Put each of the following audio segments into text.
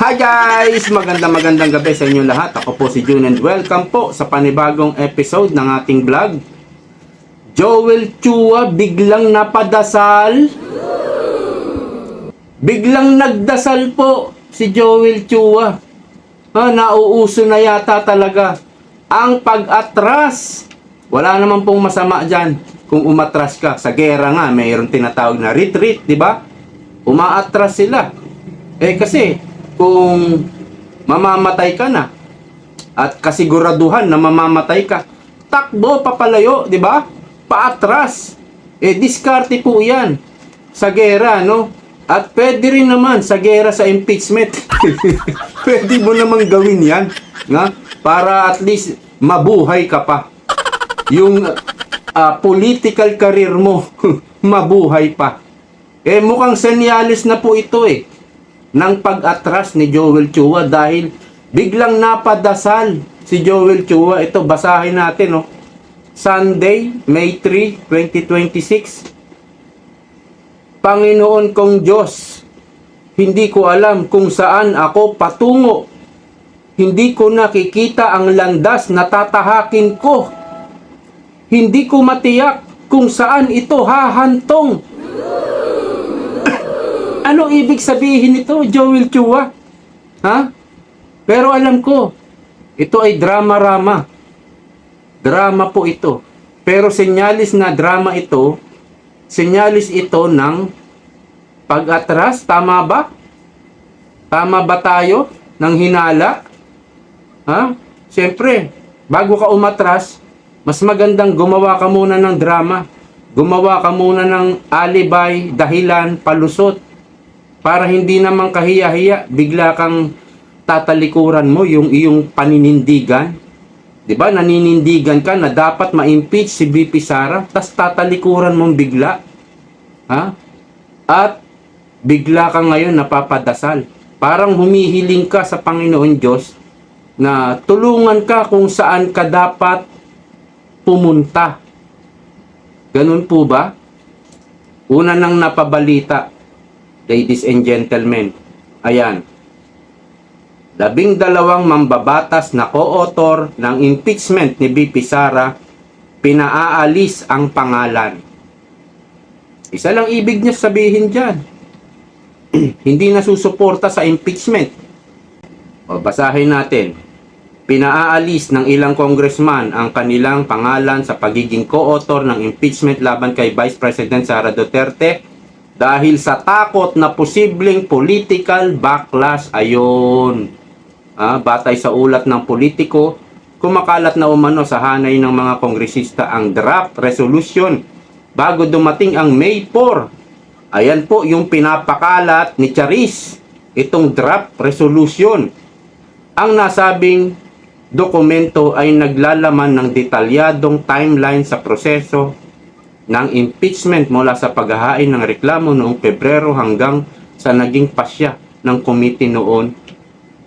Hi guys! Magandang gabi sa inyo lahat. Ako po si June and welcome po sa panibagong episode ng ating vlog. Joel Chua biglang napadasal. Biglang nagdasal po si Joel Chua. Nauuso na yata talaga ang pag-atras. Wala naman pong masama dyan kung umatras ka. Sa gera nga, mayroon tinatawag na retreat, di ba? Umaatras sila. Kasi kung mamamatay ka na at kasiguraduhan na mamamatay ka, takbo papalayo, di ba? Paatras. Diskarte po yan sa gera, no? At pwede rin naman sa gera sa impeachment. Pwede mo naman gawin yan, nga? Para at least mabuhay ka pa. Yung political career mo, mabuhay pa. Mukhang senyales na po ito ng pag-atras ni Joel Chua dahil biglang napadasal si Joel Chua. Ito, basahin natin, Sunday, May 3, 2026. Panginoon kong Diyos, hindi ko alam kung saan ako patungo. Hindi ko nakikita ang landas na tatahakin ko. Hindi ko matiyak kung saan ito hahantong. Ano ibig sabihin nito, Joel Chua? Pero alam ko, ito ay drama-rama. Drama po ito. Pero senyalis na drama ito, senyalis ito ng pag-atras. Tama ba? Tama ba tayo ng hinala? Siyempre, bago ka umatras, mas magandang gumawa ka muna ng drama. Gumawa ka muna ng alibay, dahilan, palusot. Para hindi naman kahiya-hiya, bigla kang tatalikuran mo yung iyong paninindigan. 'Di ba? Naninindigan ka na dapat ma-impeach si VP Sara, tas tatalikuran mong bigla. At bigla ka ngayon napapadasal. Parang humihiling ka sa Panginoon Diyos na tulungan ka kung saan ka dapat pumunta. Ganun po ba? Una nang napabalita, ladies and gentlemen, ayan, 12 mambabatas na co-author ng impeachment ni VP Sara, pinaaalis ang pangalan. Isa lang ibig niya sabihin dyan. Hindi na susuporta sa impeachment. Basahin natin. Pinaaalis ng ilang congressman ang kanilang pangalan sa pagiging co-author ng impeachment laban kay Vice President Sara Duterte dahil sa takot na posibleng political backlash. Ayun. Batay sa ulat ng Politiko, kumakalat na umano sa hanay ng mga kongresista ang draft resolution bago dumating ang May 4. Ayan po yung pinapakalat ni Charis, itong draft resolution. Ang nasabing dokumento ay naglalaman ng detalyadong timeline sa proseso ng impeachment mula sa paghahain ng reklamo noong Pebrero hanggang sa naging pasya ng committee noon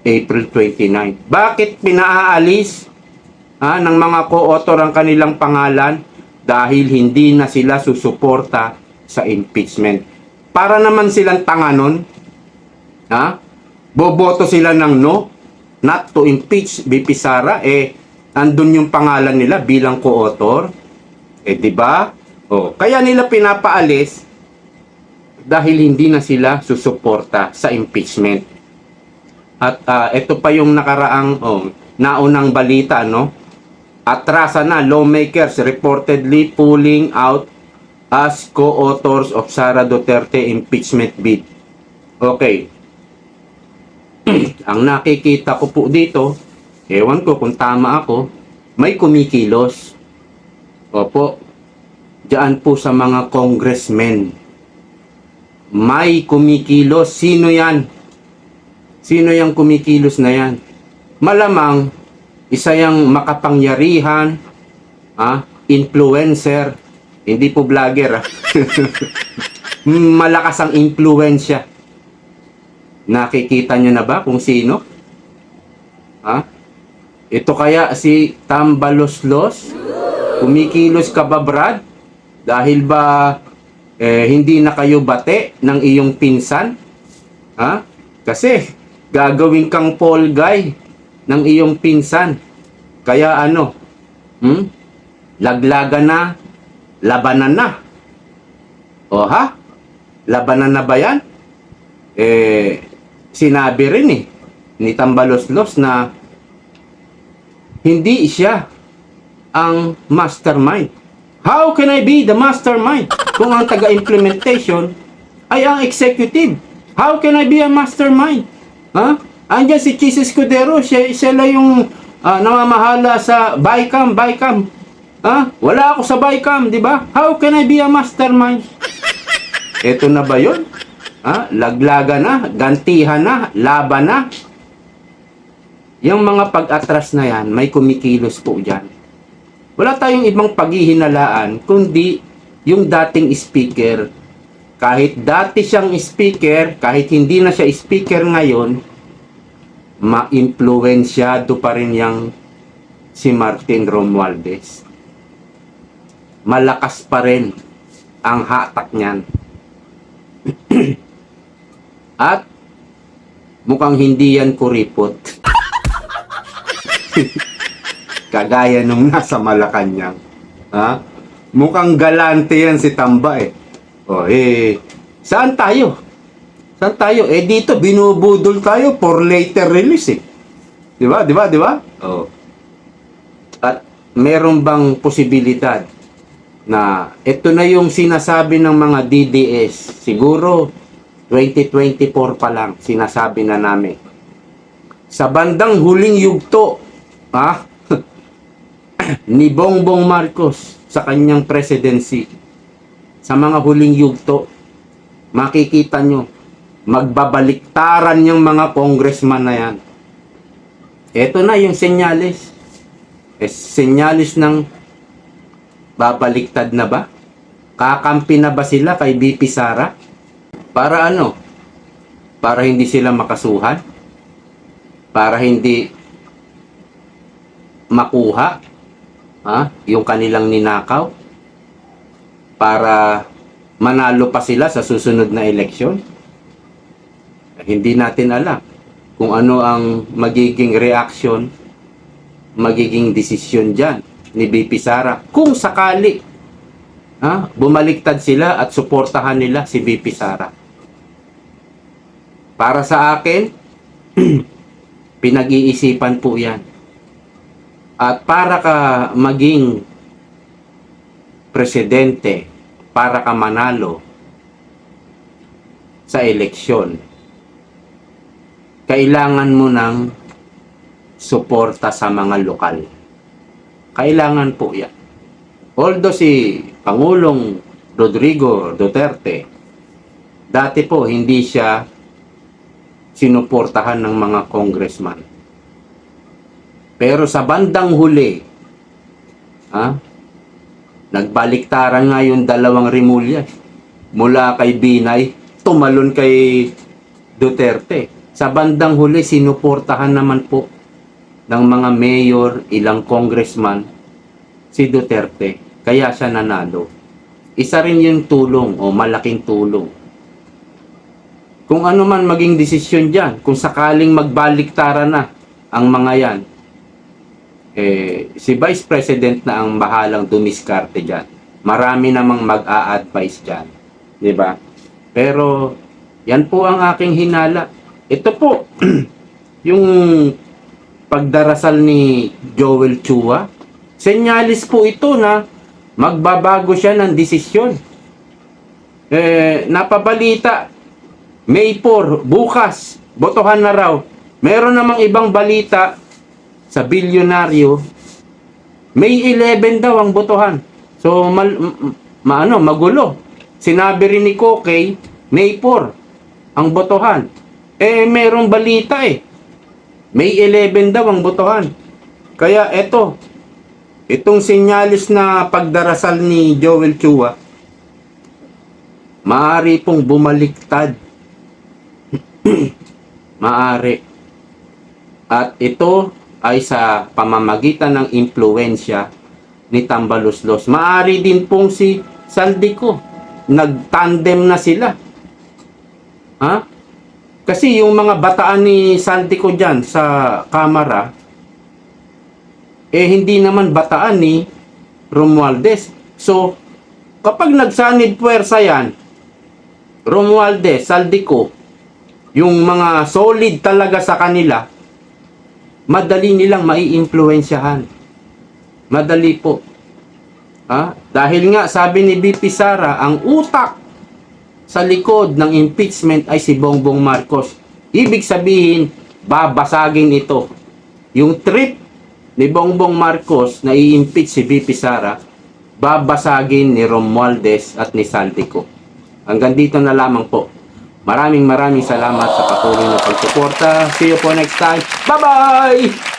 April 29. Bakit pinaalis ng mga co-author ang kanilang pangalan? Dahil hindi na sila susuporta sa impeachment. Para naman silang tanga nun. Boboto sila ng no, not to impeach VP Sara. Andun yung pangalan nila bilang co-author. Di ba? Kaya nila pinapaalis dahil hindi na sila susuporta sa impeachment. At ito pa yung nakaraang naunang balita, atrasan na, lawmakers reportedly pulling out as co-authors of Sara Duterte impeachment bid. Okay. Ang nakikita ko po dito, ewan ko kung tama ako, may kumikilos. Opo. Diyan po sa mga congressmen. May kumikilos. Sino yan? Sino yung kumikilos na yan? Malamang, isa yung makapangyarihan, influencer, hindi po vlogger. Malakas ang impluensya. Nakikita nyo na ba kung sino? Ito kaya si Tambaloslos? Kumikilos ka ba, Brad? Dahil ba hindi na kayo bate ng iyong pinsan? Kasi Gagawin kang Paul Guy ng iyong pinsan. Kaya ano, laglagan na, labanan na. O ha? Labanan na ba yan? Sinabi rin ni Tambaloslos na hindi siya ang mastermind. How can I be the mastermind kung ang taga-implementation ay ang executive? How can I be a mastermind? Ha? Andiyan si Chis Escudero, siya lang yung namamahala sa BICAM. Ha? Wala ako sa BICAM, di ba? How can I be a mastermind? Ito na ba yun? Ha? Laglaga na, gantihan na, laban na. Yung mga pag-atras na yan, may kumikilos po dyan. Wala tayong ibang paghihinalaan kundi yung dating speaker. Kahit dati siyang speaker, kahit hindi na siya speaker ngayon, ma-impluensyado pa rin yang si Martin Romualdez. Malakas pa rin ang hatak niyan. At mukhang hindi yan kuripot. Kagaya nung nasa Malacanang. Ha? Mukhang galante yan si Tamba saan tayo? Saan tayo? Dito binubudol tayo for later release Di ba? At meron bang posibilidad na ito na yung sinasabi ng mga DDS? Siguro 2024 pa lang sinasabi na namin. Sa bandang huling yugto, ni Bongbong Marcos sa kanyang presidency, sa mga huling yugto, makikita nyo, magbabaliktaran yung mga congressman na yan. Ito na yung senyales. Senyales ng babaliktad na ba? Kakampi na ba sila kay BP Sara? Para ano? Para hindi sila makasuhan? Para hindi makuha yung kanilang ninakaw? Para manalo pa sila sa susunod na eleksyon? Hindi natin alam kung ano ang magiging reaction, magiging desisyon dyan ni BP Sara. Kung sakali bumaliktad sila at suportahan nila si BP Sara. Para sa akin, pinag-iisipan po yan. At para ka maging presidente, para ka manalo sa eleksyon, kailangan mo ng suporta sa mga lokal. Kailangan po yan. Although si Pangulong Rodrigo Duterte, dati po hindi siya sinuportahan ng mga congressman. Pero sa bandang huli, nagbaliktaran nga yung dalawang Rimulya. Mula kay Binay, tumalon kay Duterte. Sa bandang huli, sinuportahan naman po ng mga mayor, ilang congressman, si Duterte. Kaya siya nanalo. Isa rin yung tulong o malaking tulong. Kung ano man maging desisyon dyan, kung sakaling magbaliktaran na ang mga yan, si Vice President na ang bahalang dumiskarte dyan. Marami namang mag-a-advise dyan. Diba? Pero, yan po ang aking hinala. Ito po, yung pagdarasal ni Joel Chua, senyalis po ito na magbabago siya ng desisyon. Napabalita, May 4, bukas, botohan na raw. Meron namang ibang balita sa bilyonaryo, May 11 daw ang botohan. So, magulo. Sinabi rin ni Kokey, May 4 ang botohan. Merong balita May 11 daw ang botohan. Kaya itong senyalis na pagdarasal ni Joel Chua, maaari pong bumaliktad. Maaari. At ito ay sa pamamagitan ng impluensya ni Tambaloslos. Maaari din pong si Saldico. Nagtandem na sila. Kasi yung mga bataan ni Saldico dyan sa kamara, hindi naman bataan ni Romualdez. So, kapag nagsanid puwersa yan, Romualdez, Saldico, yung mga solid talaga sa kanila, madali nilang maiimpluwensyahan. Madali po. Dahil nga, sabi ni BP Sara, ang utak sa likod ng impeachment ay si Bongbong Marcos. Ibig sabihin, babasagin ito. Yung trip ni Bongbong Marcos na i-impeach si BP Sara, babasagin ni Romualdez at ni Saldico. Hanggang dito na lamang po. Maraming salamat sa patuloy na pagsuporta. See you po next time. Bye-bye!